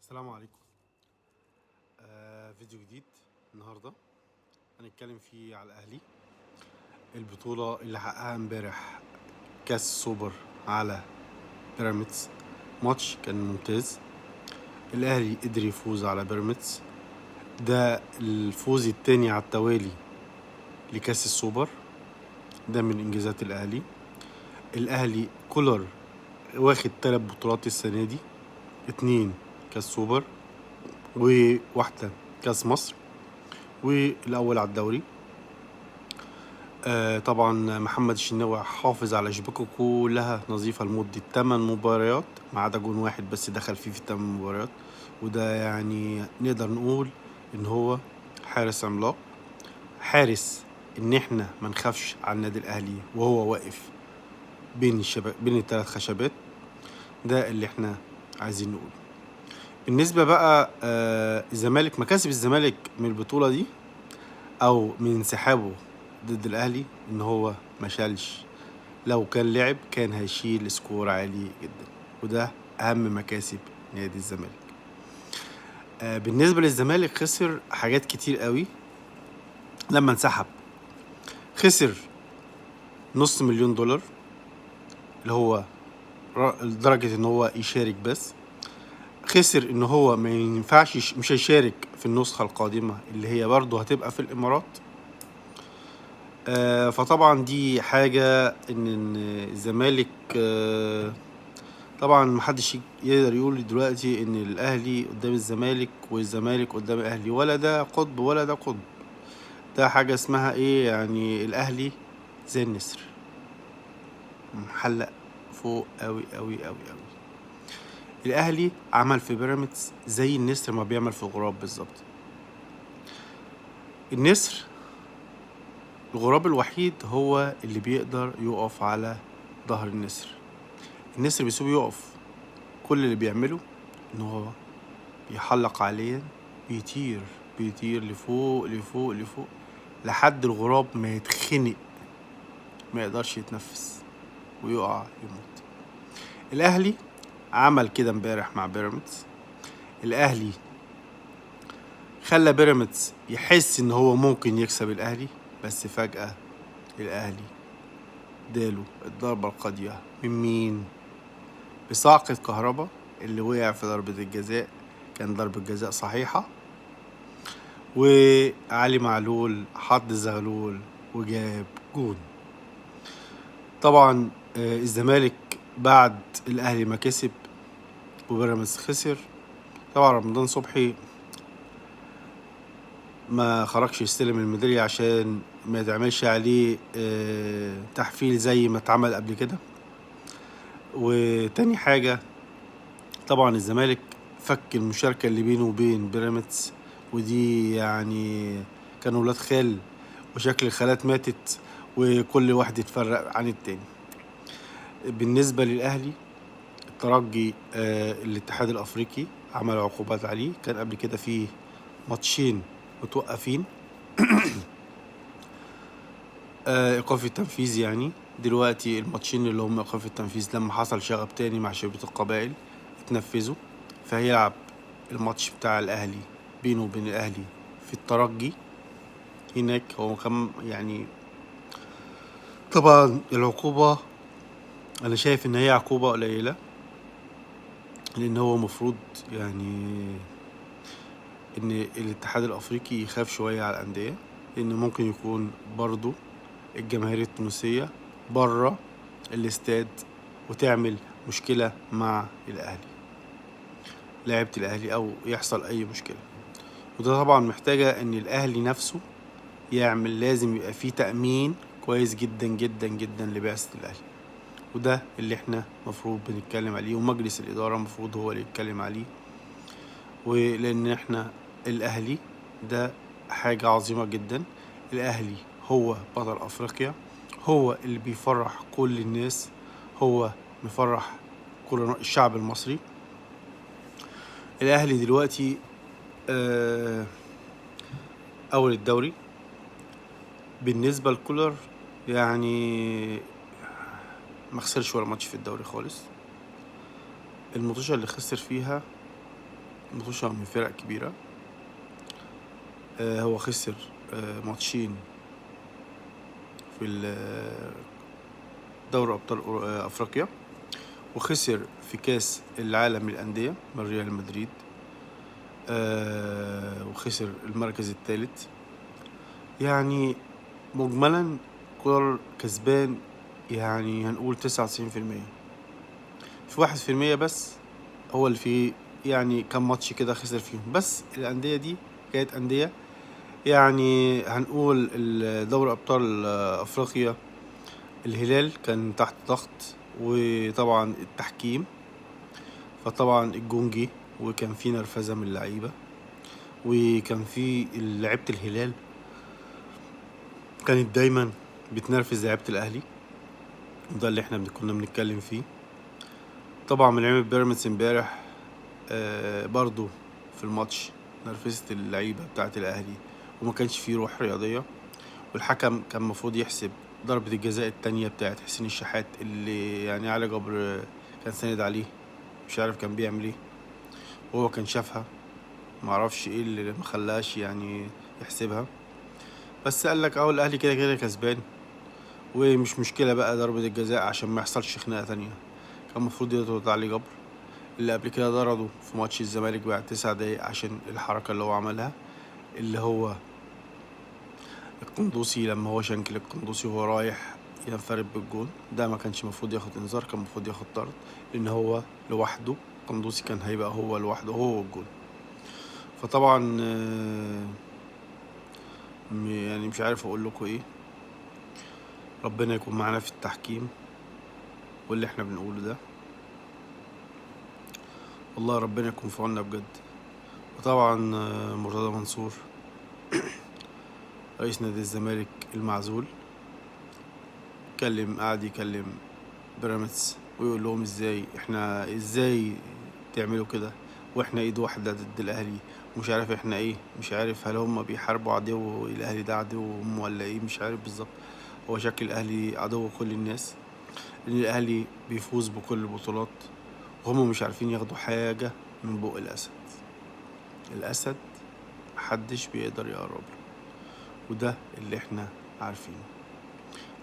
السلام عليكم. فيديو جديد النهارده هنتكلم فيه على الاهلي، البطوله اللي حققها امبارح كاس السوبر على بيراميدز. ماتش كان ممتاز، الاهلي قدر يفوز على بيراميدز، ده الفوز التاني على التوالي لكاس السوبر، ده من انجازات الاهلي. الاهلي كولر واخد 3 بطولات السنه دي، 2 كاس سوبر وواحده كاس مصر والاول على الدوري. طبعا محمد الشناوي حافظ على شباكه كلها نظيفة لمدة 8 مباريات، ما عدا جون واحد بس دخل فيه في 8 مباريات، وده يعني نقدر نقول ان هو حارس عملاق، حارس ان احنا ما نخافش على النادي الاهلي وهو واقف بين الثلاث خشبات، ده اللي احنا عايزين نقوله. بالنسبة بقى الزمالك، مكاسب الزمالك من البطولة دي او من انسحابه ضد الاهلي ان هو ما شالش، لو كان لعب كان هيشيل سكور عالي جدا، وده اهم مكاسب نادي الزمالك. بالنسبه للزمالك خسر حاجات كتير قوي لما انسحب. خسر $500,000 اللي هو لدرجه ان هو يشارك، بس خسر ان هو ما ينفعش مش هيشارك في النسخه القادمه اللي هي برضه هتبقى في الامارات. فطبعا دي حاجه ان الزمالك طبعا محدش يقدر يقول دلوقتي ان الاهلي قدام الزمالك والزمالك قدام الاهلي، ولا ده قطب ولا ده قطب، ده حاجة اسمها ايه، يعني الاهلي زي النسر محلق فوق قوي قوي قوي قوي. الاهلي عمل في بيراميدز زي النسر ما بيعمل في الغراب بالظبط. النسر الغراب الوحيد هو اللي بيقدر يقف على ظهر النسر، النسر بيسيبه يقف، كل اللي بيعمله ان هو بيحلق عليه، بيطير لفوق لفوق لفوق لحد الغراب ما يتخنق، ما يقدرش يتنفس ويقع يموت. الاهلي عمل كده امبارح مع بيراميدز، الاهلي خلى بيراميدز يحس ان هو ممكن يكسب الاهلي، بس فجأة الاهلي اداله الضربة القاضية من مين؟ بصاعقة كهربا اللي وقع في ضربة الجزاء، كان ضربة جزاء صحيحة، وعلي معلول حط زغلول وجاب جون. طبعا الزمالك بعد الاهلي ما كسب وبيراميدز خسر، طبعا رمضان صبحي ما خرجش يستلم الميدالية عشان ما يتعملش عليه تحفيل زي ما اتعمل قبل كده. وتاني حاجة طبعا الزمالك فك المشاركة اللي بينه وبين بيراميدز، ودي يعني كانوا ولاد خال وشكل الخالات ماتت وكل واحد يتفرق عن التاني. بالنسبة للأهلي الترجي الاتحاد الأفريقي عمل عقوبات عليه، كان قبل كده فيه ماتشين متوقفين إيقاف التنفيذ، يعني دلوقتي الماتشين اللي هم إيقاف التنفيذ لما حصل شغب تاني مع شركة القبائل اتنفذوا، فهيلعب الماتش بتاع الأهلي بينه وبين الأهلي في الترجي هناك. هو كان يعني طبعا العقوبة أنا شايف إن هي عقوبة قليلة، لأن هو مفروض يعني إن الاتحاد الأفريقي يخاف شوية على الأندية، لأن ممكن يكون برضو الجماهير التونسية برا الاستاد وتعمل مشكلة مع الأهلي، لعبة الأهلي، أو يحصل أي مشكلة. وده طبعا محتاجة إن الأهلي نفسه يعمل، لازم يبقى فيه تأمين كويس جدا جدا جدا لبعثة الأهلي، وده اللي احنا مفروض بنتكلم عليه، ومجلس الإدارة مفروض هو اللي يتكلم عليه. ولأن احنا الأهلي ده حاجة عظيمة جدا، الأهلي هو بطل أفريقيا، هو اللي بيفرح كل الناس، هو مفرح كل الشعب المصري. الأهلي دلوقتي أول الدوري. بالنسبة لكولر يعني ما خسرش ولا ماتش في الدوري خالص، الماتش اللي خسر فيها مطوشة من فرق كبيرة. هو خسر ماتشين في دوري أبطال أفريقيا، وخسر في كاس العالم للأندية من ريال مدريد، وخسر المركز الثالث. يعني مجملا كولر كسبان، يعني هنقول 99%. في 1% بس هو اللي فيه يعني كم ماتش كده خسر فيهم، بس الأندية دي كانت أندية يعني هنقول دوري أبطال أفريقيا الهلال كان تحت ضغط، وطبعا التحكيم، فطبعا الجونجي، وكان في نرفزة من اللعيبة، وكان في لعيبة الهلال كانت دايما بتنرفز لعيبة الأهلي، وده اللي احنا كنا بنتكلم فيه. طبعا من لعيبة بيراميدز امبارح برضو في الماتش نرفزت اللعيبة بتاعة الأهلي، وما كانش فيه روح رياضية. والحكم كان المفروض يحسب ضربة الجزاء التانية بتاعة حسين الشحات، اللي يعني علي جبر كان ساند عليه، مش عارف كان بيعمل ايه، وهو كان شافها، معرفش ايه اللي مخلاش يعني يحسبها. بس قال لك اهو الاهلي كده كده كسبان، ومش مشكلة بقى ضربة الجزاء عشان ما يحصلش خناقة تانية. كان المفروض يطرد علي جبر، اللي قبل كده ضربه في ماتش الزمالك بعد 9 دقايق عشان الحركة اللي هو عملها، اللي هو القندوسي لما هو شنكل القندوسي وهو رايح ينفرد بالجون. ده ما كانش المفروض ياخد انذار، كان المفروض ياخد طرد، لان هو لوحده قندوسي كان هيبقى هو لوحده هو والجون. فطبعا يعني مش عارف اقول لكم ايه. ربنا يكون معانا في التحكيم واللي احنا بنقوله ده، والله ربنا يكون في عوننا بجد. وطبعا مرتضى منصور رئيس نادي الزمالك المعزول قعد يكلم بيراميدز ويقول لهم ازاي تعملوا كده، واحنا ايد واحدة ضد الاهلي، ومش عارف احنا ايه، مش عارف هل هم بيحاربوا عدو الاهلي ده عدوهم ولا ايه، مش عارف بالظبط. هو شكل الاهلي عدو كل الناس، لان الاهلي بيفوز بكل البطولات، وهم مش عارفين ياخدوا حاجة من بق الاسد محدش بيقدر يقرب له، وده اللي احنا عارفينه.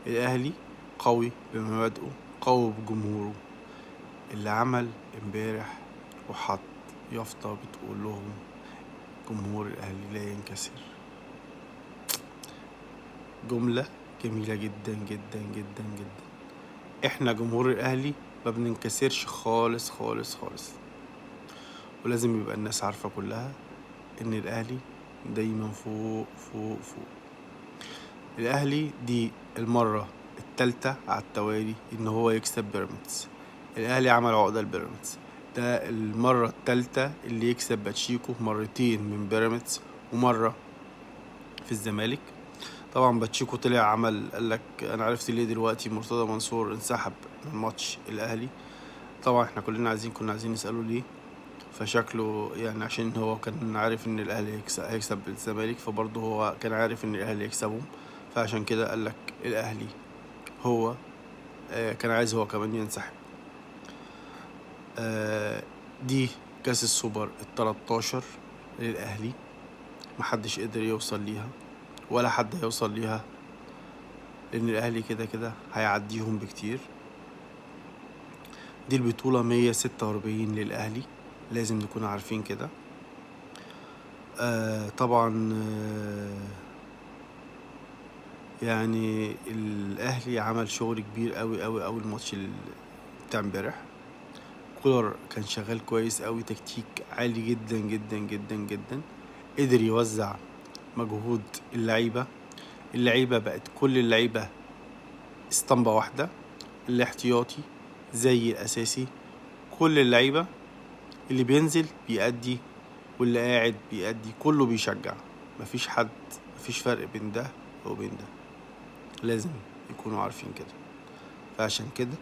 الاهلي قوي بمبادئه، قوي بجمهوره، اللي عمل امبارح وحط يافطة بتقول لهم جمهور الاهلي لا ينكسر. جملة جميلة جدا جدا جدا جدا. احنا جمهور الاهلي ما بننكسرش خالص خالص خالص، ولازم يبقى الناس عارفة كلها ان الاهلي دايما فوق فوق فوق. الاهلي دي المرة التالتة على التوالي ان هو يكسب بيراميدز. الاهلي عمل عقدة لبيراميدز، ده المرة التالتة اللي يكسب باتشيكو، مرتين من بيراميدز ومرة في الزمالك. طبعا باتشيكو طلع قال لك انا عرفت ليه دلوقتي مرتضى منصور انسحب من ماتش الاهلي. طبعا احنا كلنا كنا عايزين نسأله ليه، فشكله يعني عشان هو كان عارف ان الاهلي هيكسب الزمالك، فبرضه هو كان عارف ان الاهلي يكسبهم، فعشان كده قال لك الاهلي هو كان عايز هو كمان ينسحب. دي كاس السوبر ال13 للاهلي، محدش قدر يوصل ليها ولا حد هيوصل ليها، لان الاهلي كده كده هيعديهم بكتير. دي البطولة 146 للاهلي، لازم نكون عارفين كده. طبعا يعني الاهلي عمل شغل كبير قوي قوي قوي الماتش بتاع امبارح. كولر كان شغال كويس قوي، تكتيك عالي جدا جدا جدا جدا، قدر يوزع مجهود اللعيبة بقت كل اللعيبة اسطمبة واحدة، الاحتياطي زي الأساسي، كل اللعيبة اللي بينزل بيأدي واللي قاعد بيأدي، كله بيشجع، مفيش فرق بين ده وبين ده، لازم يكونوا عارفين كده. فعشان كده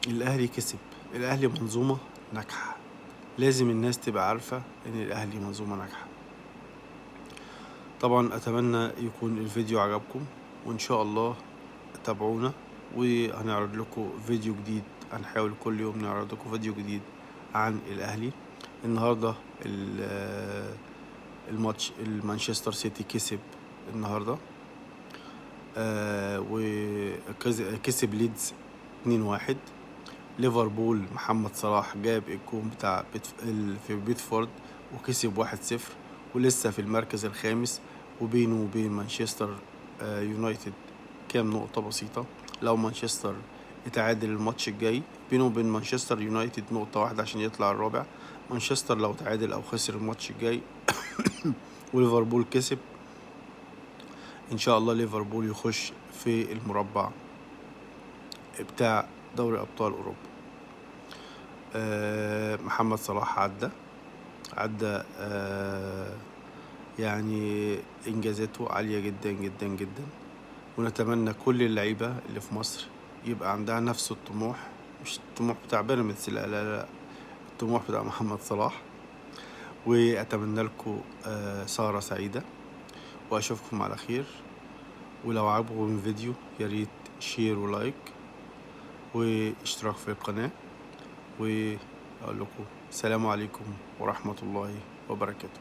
الأهلي كسب. الأهلي منظومة ناجحة، لازم الناس تبقى عارفة إن الأهلي منظومة ناجحة. طبعا أتمنى يكون الفيديو عجبكم، وإن شاء الله تابعونا وهنعرض لكم فيديو جديد. هنحاول كل يوم نعرض لكم فيديو جديد عن الأهلي. النهارده الماتش المانشستر سيتي كسب النهارده، وكسب ليدز 2-1. ليفربول محمد صلاح جاب الجون بتاع في بيتفورد وكسب 1-0، ولسه في المركز الخامس، وبينه وبين مانشستر يونايتد كام نقطة بسيطة. لو مانشستر اتعادل الماتش الجاي بينه وبين مانشستر يونايتد نقطة واحدة عشان يطلع الرابع. مانشستر لو تعادل أو خسر الماتش الجاي وليفربول كسب، إن شاء الله ليفربول يخش في المربع بتاع دوري أبطال أوروبا. محمد صلاح عدى يعني إنجازاته عالية جدا جدا جدا، ونتمنى كل اللعيبة اللي في مصر يبقى عندها نفس الطموح، مش الطموح بتاع بيراميدز، لا لا لا، الطموح بتاع محمد صلاح. وأتمنى لكم سهرة سعيدة، وأشوفكم على خير. ولو عجبكم الفيديو ياريت شير ولايك واشتراك في القناة، وأقول لكم السلام عليكم ورحمة الله وبركاته.